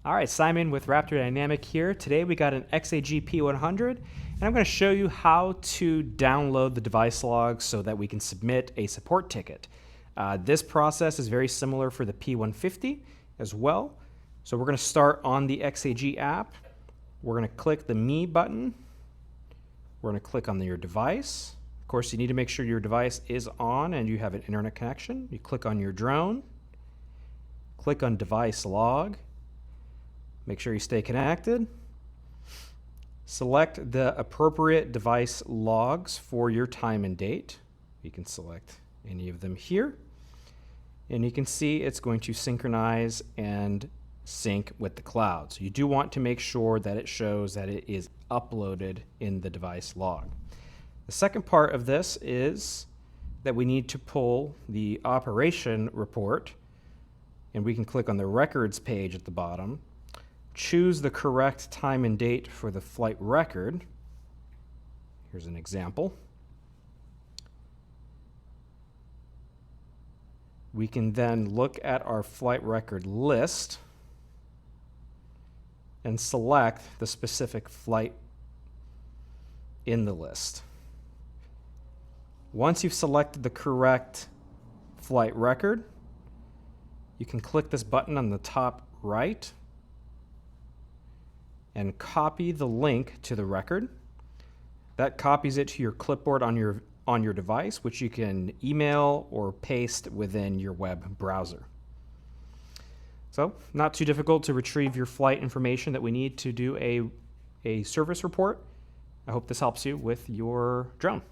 All right, Simon with Raptor Dynamic here. Today we got an XAG P100, and I'm going to show you how to download the device logs so that we can submit a support ticket. This process is very similar for the P150 as well. So we're going to start on the XAG app. We're going to click the Me button. We're going to click on your device. Of course, you need to make sure your device is on and you have an internet connection. You click on your drone. Click on Device Log. Make sure you stay connected. Select the appropriate device logs for your time and date. You can select any of them here. And you can see it's going to synchronize and sync with the cloud. So you do want to make sure that it shows that it is uploaded in the device log. The second part of this is that we need to pull the operation report, and we can click on the records page at the bottom. Choose the correct time and date for the flight record. Here's an example. We can then look at our flight record list and select the specific flight in the list. Once you've selected the correct flight record, you can click this button on the top right and copy the link to the record. That copies it to your clipboard on your device, which you can email or paste within your web browser. So, not too difficult to retrieve your flight information that we need to do a service report. I hope this helps you with your drone.